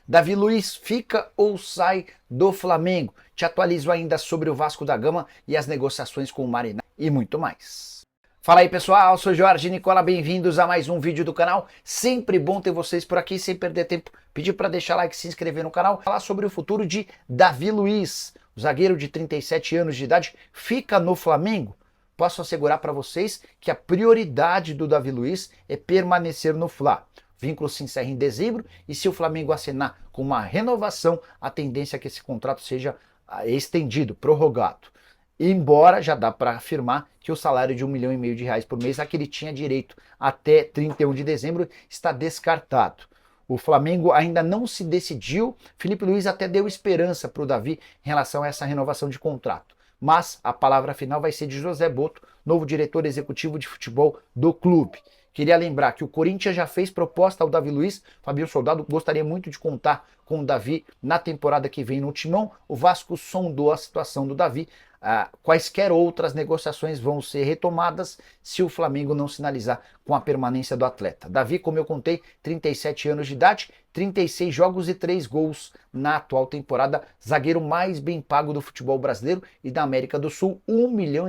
Davi Luiz fica ou sai do Flamengo? Te atualizo ainda sobre o Vasco da Gama e as negociações com o Marinacci e muito mais. Fala aí pessoal, sou Jorge Nicola, bem-vindos a mais um vídeo do canal. Sempre bom ter vocês por aqui, sem perder tempo. Pedir para deixar like, se inscrever no canal. Falar sobre o futuro de Davi Luiz, o zagueiro de 37 anos de idade, fica no Flamengo? Posso assegurar para vocês que a prioridade do Davi Luiz é permanecer no Fla. O vínculo se encerra em dezembro e se o Flamengo assinar com uma renovação, a tendência é que esse contrato seja estendido, prorrogado. Embora já dá para afirmar que o salário de R$1,5 milhão por mês, a que ele tinha direito até 31 de dezembro, está descartado. O Flamengo ainda não se decidiu, Felipe Luiz até deu esperança para o Davi em relação a essa renovação de contrato. Mas a palavra final vai ser de José Botto, novo diretor executivo de futebol do clube. Queria lembrar que o Corinthians já fez proposta ao Davi Luiz. Fabinho Soldado gostaria muito de contar com o Davi na temporada que vem no Timão. O Vasco sondou a situação do Davi. Quaisquer outras negociações vão ser retomadas se o Flamengo não sinalizar com a permanência do atleta. Davi, como eu contei, 37 anos de idade, 36 jogos e 3 gols na atual temporada. Zagueiro mais bem pago do futebol brasileiro e da América do Sul, R$1,5 milhão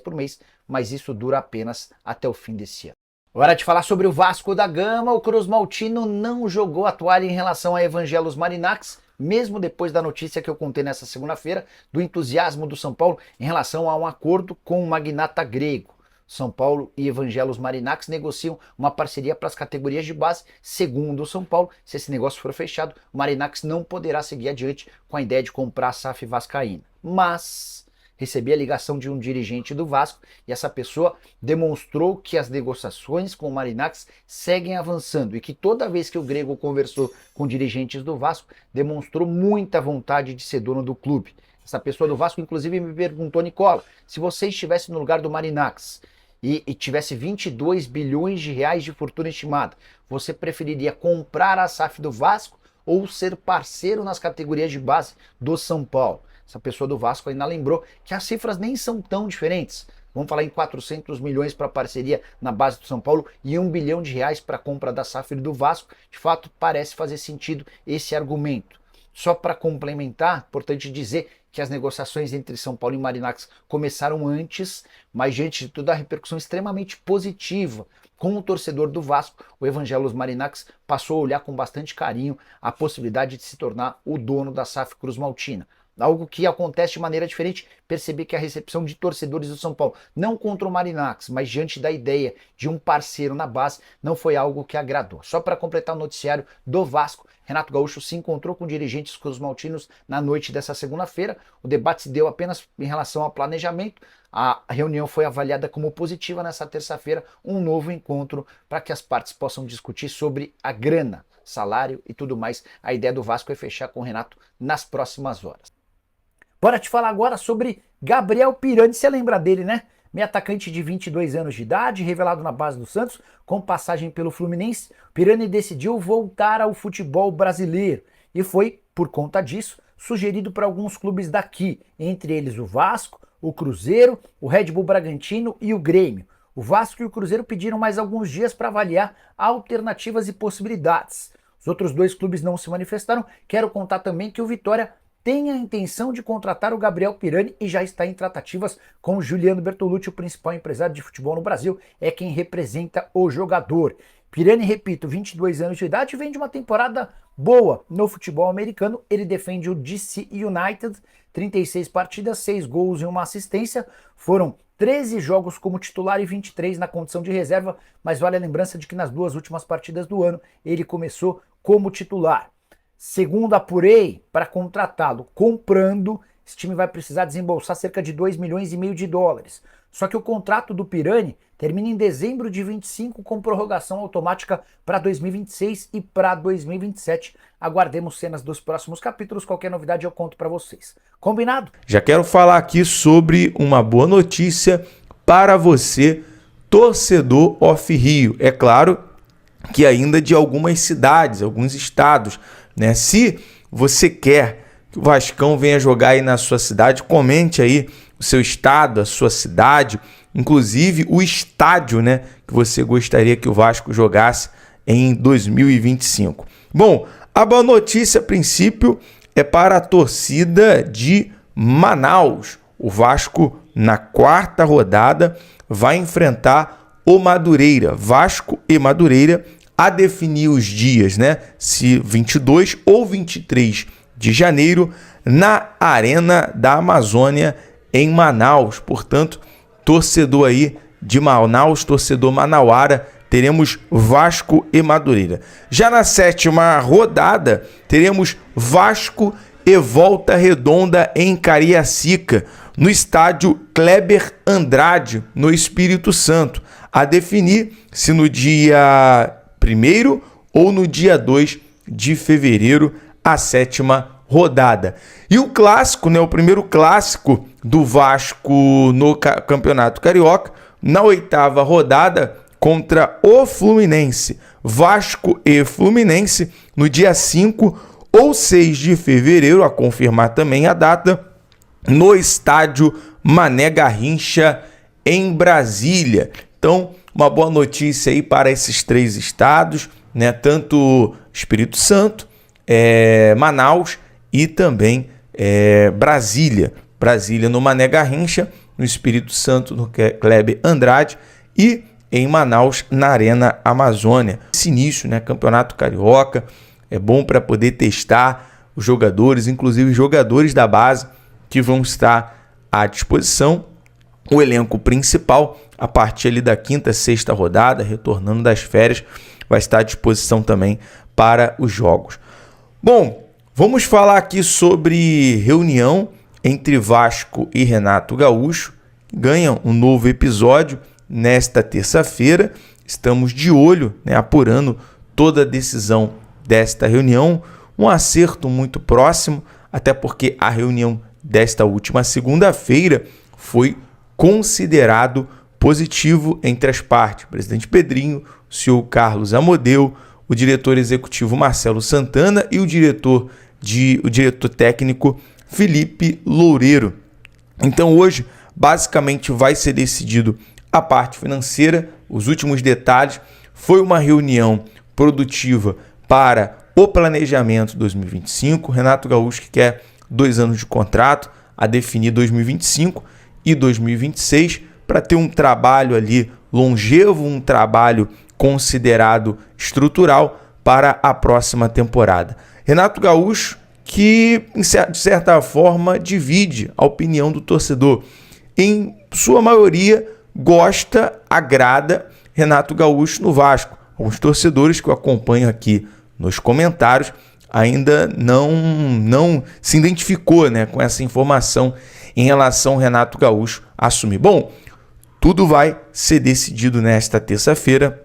por mês. Mas isso dura apenas até o fim desse ano. Hora de falar sobre o Vasco da Gama. O Cruz Maltino não jogou a toalha em relação a Evangelos Marinacci, mesmo depois da notícia que eu contei nessa segunda-feira do entusiasmo do São Paulo em relação a um acordo com o magnata grego. São Paulo e Evangelos Marinacci negociam uma parceria para as categorias de base. Segundo o São Paulo, se esse negócio for fechado, o Marinacci não poderá seguir adiante com a ideia de comprar a SAF vascaína. Mas recebi a ligação de um dirigente do Vasco e essa pessoa demonstrou que as negociações com o Marinacci seguem avançando e que toda vez que o grego conversou com dirigentes do Vasco, demonstrou muita vontade de ser dono do clube. Essa pessoa do Vasco inclusive me perguntou: Nicola, se você estivesse no lugar do Marinacci e tivesse 22 bilhões de reais de fortuna estimada, você preferiria comprar a SAF do Vasco ou ser parceiro nas categorias de base do São Paulo? Essa pessoa do Vasco ainda lembrou que as cifras nem são tão diferentes. Vamos falar em 400 milhões para parceria na base do São Paulo e R$1 bilhão para a compra da SAF do Vasco. De fato, parece fazer sentido esse argumento. Só para complementar, importante dizer que as negociações entre São Paulo e Marinacci começaram antes, mas diante de toda a repercussão extremamente positiva com o torcedor do Vasco, o Evangelos Marinacci passou a olhar com bastante carinho a possibilidade de se tornar o dono da SAF Cruz Maltina. Algo que acontece de maneira diferente, percebi que a recepção de torcedores do São Paulo, não contra o Marinacci, mas diante da ideia de um parceiro na base, não foi algo que agradou. Só para completar o noticiário do Vasco, Renato Gaúcho se encontrou com dirigentes cruzmaltinos na noite dessa segunda-feira. O debate se deu apenas em relação ao planejamento. A reunião foi avaliada como positiva nessa terça-feira, um novo encontro para que as partes possam discutir sobre a grana, salário e tudo mais. A ideia do Vasco é fechar com o Renato nas próximas horas. Bora te falar agora sobre Gabriel Pirani. Você lembra dele, né? Meio atacante de 22 anos de idade, revelado na base do Santos, com passagem pelo Fluminense. Pirani decidiu voltar ao futebol brasileiro e foi, por conta disso, sugerido para alguns clubes daqui, entre eles o Vasco, o Cruzeiro, o Red Bull Bragantino e o Grêmio. O Vasco e o Cruzeiro pediram mais alguns dias para avaliar alternativas e possibilidades. Os outros dois clubes não se manifestaram. Quero contar também que o Vitória tem a intenção de contratar o Gabriel Pirani e já está em tratativas com o Juliano Bertolucci, o principal empresário de futebol no Brasil, é quem representa o jogador. Pirani, repito, 22 anos de idade, vem de uma temporada boa no futebol americano. Ele defende o DC United, 36 partidas, 6 gols e 1 assistência. Foram 13 jogos como titular e 23 na condição de reserva, mas vale a lembrança de que nas 2 últimas partidas do ano ele começou como titular. Segundo apurei, para contratá-lo comprando, esse time vai precisar desembolsar cerca de $2,5 milhões. Só que o contrato do Pirani termina em dezembro de 25 com prorrogação automática para 2026 e para 2027. Aguardemos cenas dos próximos capítulos, qualquer novidade eu conto para vocês. Combinado? Já quero falar aqui sobre uma boa notícia para você, torcedor off-Rio. É claro que ainda de algumas cidades, alguns estados, né? Se você quer que o Vascão venha jogar aí na sua cidade, comente aí o seu estado, a sua cidade, inclusive o estádio, né, que você gostaria que o Vasco jogasse em 2025. Bom, A boa notícia, a princípio, é para a torcida de Manaus. O Vasco, na quarta rodada, vai enfrentar o Madureira. Vasco e Madureira a definir os dias, né? Se 22 ou 23 de janeiro, na Arena da Amazônia, em Manaus. Portanto, torcedor aí de Manaus, torcedor manauara, teremos Vasco e Madureira. Já na sétima rodada, teremos Vasco e Volta Redonda em Cariacica, no estádio Kleber Andrade, no Espírito Santo, a definir se no dia 1º ou no dia 2 de fevereiro, a sétima rodada. E o clássico, né, o primeiro clássico do Vasco no Campeonato Carioca, na oitava rodada, contra o Fluminense. Vasco e Fluminense, no dia 5 ou 6 de fevereiro, a confirmar também a data, no estádio Mané Garrincha, em Brasília. Então, uma boa notícia aí para esses três estados, né? Tanto Espírito Santo, Manaus e também Brasília. Brasília no Mané Garrincha, no Espírito Santo no Kleber Andrade e em Manaus na Arena Amazônia. Esse início, né? Campeonato Carioca, é bom para poder testar os jogadores, inclusive jogadores da base que vão estar à disposição. O elenco principal, a partir ali da quinta, sexta rodada, retornando das férias, vai estar à disposição também para os jogos. Bom, vamos falar aqui sobre reunião entre Vasco e Renato Gaúcho. Ganham um novo episódio nesta terça-feira. Estamos de olho, né, apurando toda a decisão desta reunião. Um acerto muito próximo, até porque a reunião desta última segunda-feira foi considerado positivo entre as partes. O presidente Pedrinho, o senhor Carlos Amodeu, o diretor executivo Marcelo Santana e o diretor técnico Felipe Loureiro. Então hoje, basicamente, vai ser decidido a parte financeira, os últimos detalhes. Foi uma reunião produtiva para o planejamento 2025. Renato Gaúcho que quer 2 anos de contrato, a definir 2025 e 2026, para ter um trabalho ali longevo, um trabalho considerado estrutural para a próxima temporada. Renato Gaúcho que, de certa forma, divide a opinião do torcedor. Em sua maioria, gosta, agrada Renato Gaúcho no Vasco. Alguns torcedores que eu acompanho aqui nos comentários ainda não se identificou, né, com essa informação em relação ao Renato Gaúcho assumir. Bom, tudo vai ser decidido nesta terça-feira,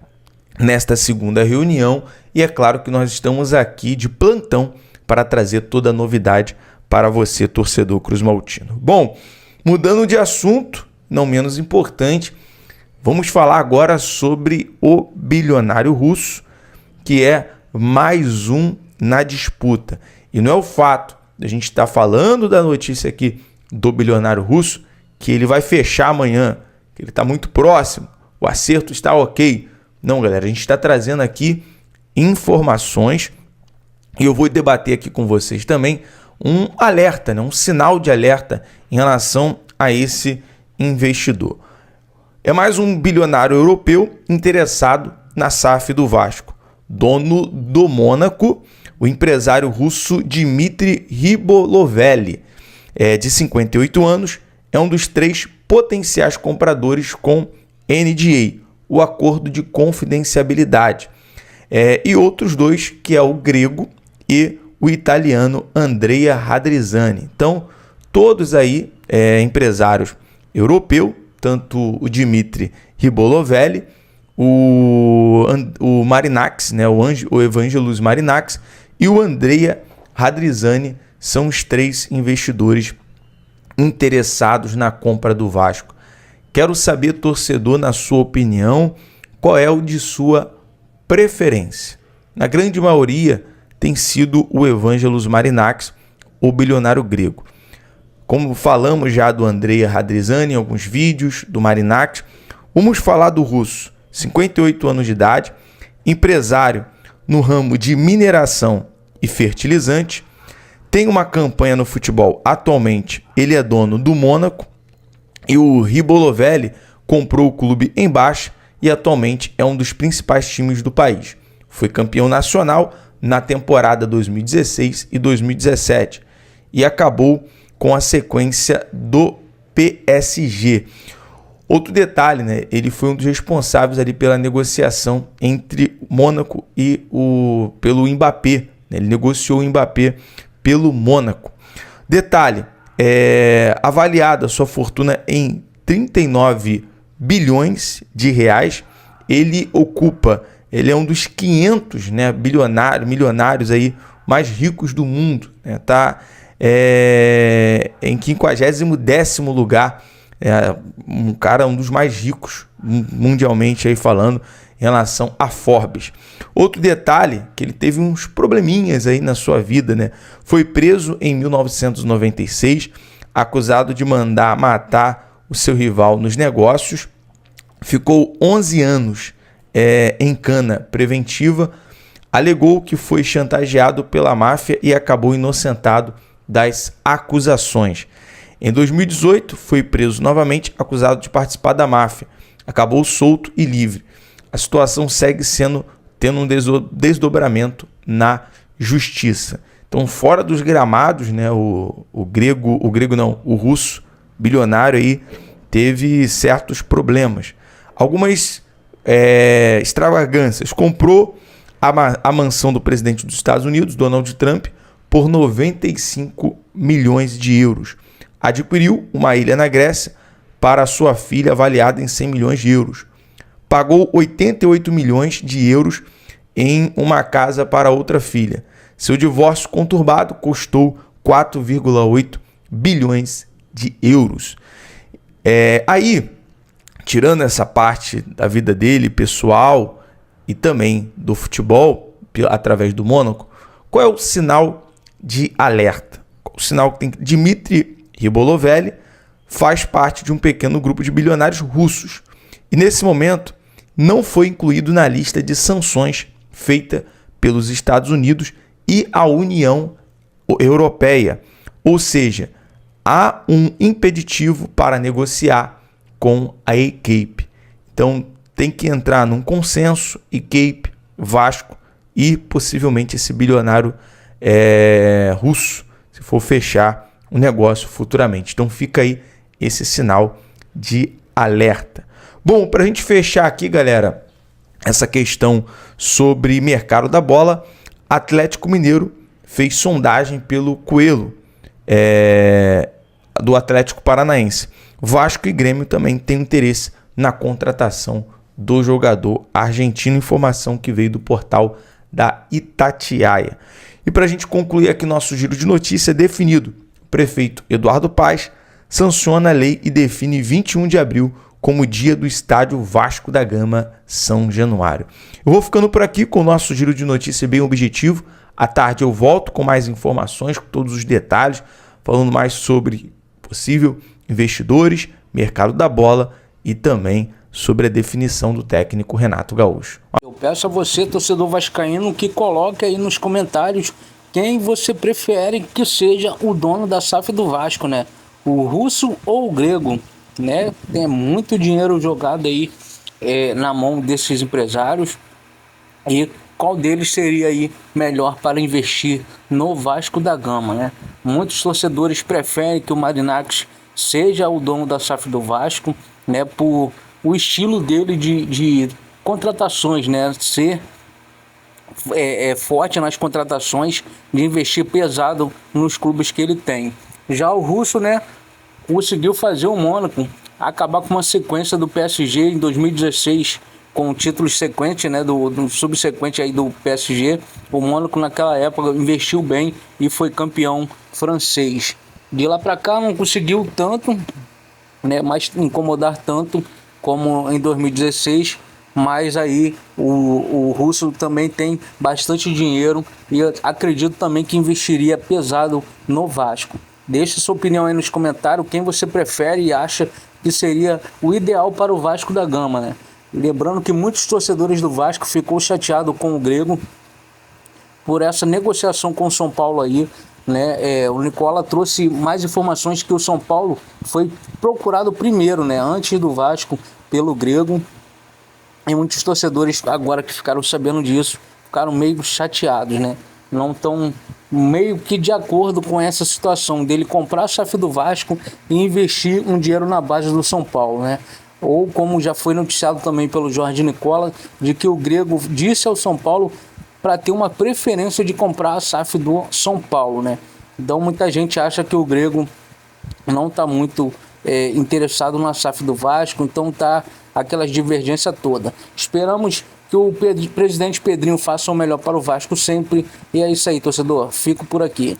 nesta segunda reunião, e é claro que nós estamos aqui de plantão para trazer toda a novidade para você, torcedor cruzmaltino. Bom, mudando de assunto, não menos importante, vamos falar agora sobre o bilionário russo, que é mais um na disputa. E não é o fato de a gente estar falando da notícia aqui do bilionário russo que ele vai fechar amanhã, que ele está muito próximo, o acerto está ok. Não, galera, a gente está trazendo aqui informações e eu vou debater aqui com vocês também um alerta, né? Um sinal de alerta em relação a esse investidor. É mais um bilionário europeu interessado na SAF do Vasco. Dono do Mônaco, o empresário russo Dmitry Ribolovelli, de 58 anos, é um dos 3 potenciais compradores com NDA, o acordo de confidencialidade, e outros 2, que é o grego e o italiano Andrea Radrizzani. Então, todos aí empresários europeus, tanto o Dmitry Ribolovelli, o Marinax, né, o Evangelos Marinax e o Andrea Radrizzani são os 3 investidores interessados na compra do Vasco. Quero saber, torcedor, na sua opinião, qual é o de sua preferência. Na grande maioria tem sido o Evangelos Marinax, o bilionário grego. Como falamos já do Andrea Radrizzani em alguns vídeos, do Marinax, vamos falar do russo, 58 anos de idade, empresário no ramo de mineração e fertilizante. Tem uma campanha no futebol. Atualmente, ele é dono do Mônaco e o Ribolovelli comprou o clube em baixa e atualmente é um dos principais times do país. Foi campeão nacional na temporada 2016 e 2017 e acabou com a sequência do PSG. Outro detalhe, né? Ele foi um dos responsáveis ali pela negociação entre Mônaco e pelo Mbappé. Né? Ele negociou o Mbappé pelo Mônaco. Detalhe, avaliada a sua fortuna em 39 bilhões de reais. Ele é um dos 500, né, milionários aí mais ricos do mundo. Né? Tá em 50º lugar. Um dos mais ricos mundialmente aí falando em relação a Forbes. Outro detalhe, que ele teve uns probleminhas aí na sua vida, né? Foi preso em 1996, acusado de mandar matar o seu rival nos negócios. Ficou 11 anos em cana preventiva, alegou que foi chantageado pela máfia e acabou inocentado das acusações. Em 2018, foi preso novamente, acusado de participar da máfia. Acabou solto e livre. A situação segue tendo um desdobramento na justiça. Então, fora dos gramados, né, o russo bilionário aí teve certos problemas. Algumas extravagâncias. Comprou a mansão do presidente dos Estados Unidos, Donald Trump, por 95 milhões de euros. Adquiriu uma ilha na Grécia para sua filha avaliada em 100 milhões de euros. Pagou 88 milhões de euros em uma casa para outra filha. Seu divórcio conturbado custou 4,8 bilhões de euros. Aí, tirando essa parte da vida dele, pessoal, e também do futebol, através do Mônaco, qual é o sinal de alerta? O sinal que tem Dmitry Ribolovelli faz parte de um pequeno grupo de bilionários russos e, nesse momento, não foi incluído na lista de sanções feita pelos Estados Unidos e a União Europeia. Ou seja, há um impeditivo para negociar com a equipe. Então, tem que entrar num consenso, equipe, Vasco e possivelmente esse bilionário russo, se for fechar o negócio futuramente. Então fica aí esse sinal de alerta. Bom, para a gente fechar aqui, galera, essa questão sobre mercado da bola, Atlético Mineiro fez sondagem pelo Coelho do Atlético Paranaense. Vasco e Grêmio também têm interesse na contratação do jogador argentino, informação que veio do portal da Itatiaia. E para a gente concluir aqui nosso giro de notícia definido, o prefeito Eduardo Paes sanciona a lei e define 21 de abril como dia do estádio Vasco da Gama São Januário. Eu vou ficando por aqui com o nosso giro de notícia bem objetivo. À tarde eu volto com mais informações, com todos os detalhes, falando mais sobre possível investidores, mercado da bola e também sobre a definição do técnico Renato Gaúcho. Eu peço a você, torcedor vascaíno, que coloque aí nos comentários quem você prefere que seja o dono da SAF do Vasco, né? O russo ou o grego, né? Tem muito dinheiro jogado aí na mão desses empresários. E qual deles seria aí melhor para investir no Vasco da Gama, né? Muitos torcedores preferem que o Marinakis seja o dono da SAF do Vasco, né? Por o estilo dele de contratações, né? Ser forte nas contratações, de investir pesado nos clubes que ele tem. Já o russo, né, conseguiu fazer o Mônaco acabar com uma sequência do PSG em 2016, com títulos sequentes, né, do subsequente aí do PSG. O Mônaco naquela época investiu bem e foi campeão francês. De lá para cá não conseguiu tanto, né, mas incomodar tanto como em 2016. Mas aí o russo também tem bastante dinheiro e eu acredito também que investiria pesado no Vasco. Deixe sua opinião aí nos comentários, quem você prefere e acha que seria o ideal para o Vasco da Gama, né? Lembrando que muitos torcedores do Vasco ficou chateado com o grego por essa negociação com o São Paulo aí, né? O Nicola trouxe mais informações que o São Paulo foi procurado primeiro, né? Antes do Vasco, pelo Grego. E muitos torcedores, agora que ficaram sabendo disso, ficaram meio chateados, né? Não estão meio que de acordo com essa situação dele comprar a SAF do Vasco e investir um dinheiro na base do São Paulo, né? Ou como já foi noticiado também pelo Jorge Nicola, de que o Grego disse ao São Paulo para ter uma preferência de comprar a SAF do São Paulo, né? Então muita gente acha que o Grego não está muito interessado na SAF do Vasco, então tá aquelas divergências toda. Esperamos que o presidente Pedrinho faça o melhor para o Vasco sempre. E é isso aí, torcedor. Fico por aqui.